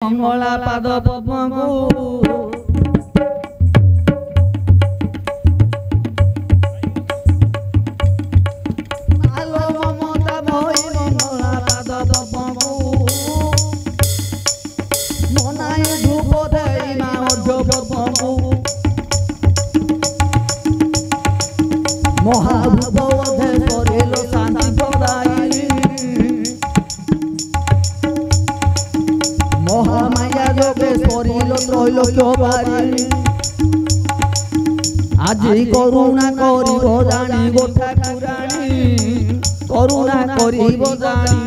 मंगला पाद पद्मको আজি করুণা করিব জানি গো ঠাকুরানী করুণা করিব জানি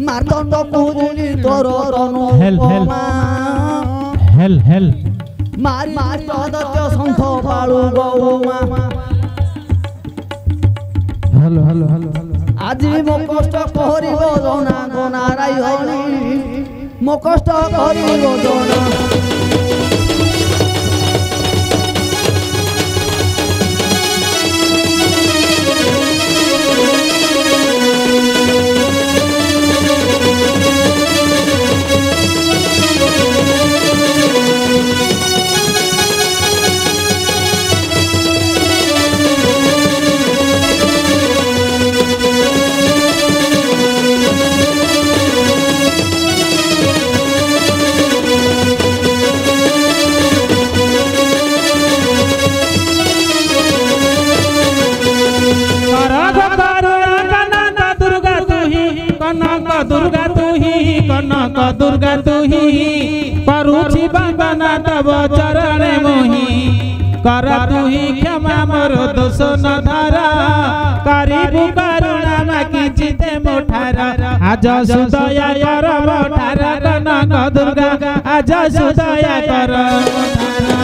मार्तंड पूजनी तोर रनु हेल मारी पदत्य संथ पाळु गौमा हेलो আজি मो कष्ट करिब जना गनाराई हनी मो कष्ट करिब जना दुर्गा तू ही परुछि बंदना तब चरण मोहि कर तू ही क्षमा मोर दोष न धारा करिबु करुणा माकी चिते मोठारा आज सुदया कर मोठारा कनक दुर्गा आज सुदया कर मोठारा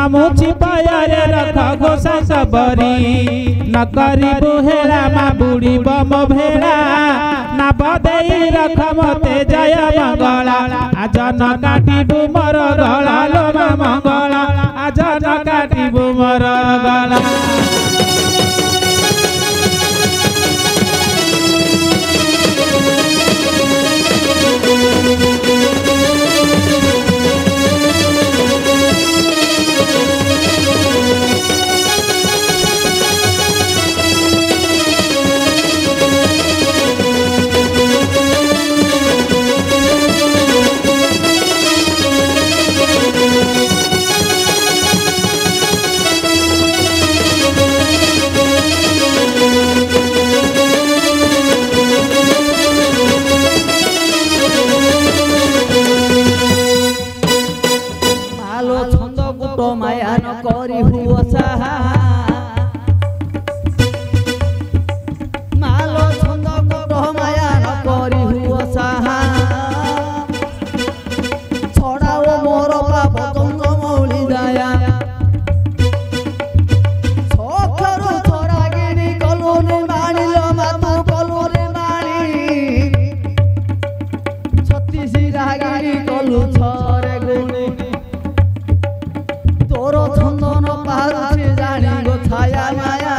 नामुची पायरे रख गोसा सबरी न करिबु हेला मा बुड़ी बम भेड़ा ना बदेई रख मते जय मंगला आज न काटिबु मोर गला लो मंगला आज न काटिबु मोर गला माया न करी हुओ साहा मालो छंद को माया न करी हुओ साहा छड़ाओ मोर पाप तुंग मौली जाया छखरु छोरा गिनी कलुनी मानिलो मातु कलुनी मानी छत्तीसी रागिनी कलु छरे गुनी तोरो चंदन पारुछि जानी गो छाया माया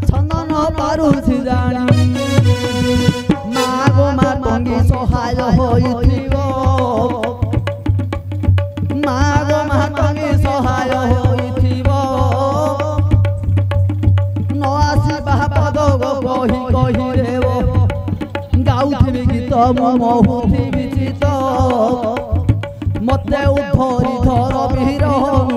चंदन पारुछि जानी मागो मा टंगी सोहा ସହାୟ ହୋଇଥିବ ମାଗ ମାତଙ୍ଗୀ ସହାୟ ହୋଇଥିବ ନ ଆସିବା ପଦ କହି କହି ଦେବ ଗାଉଥିବି ଗୀତ ମୁଁ ମହୁଥିବି ଚିତ ମତେ ଉଦ୍ଧରି ଧର ବିରହ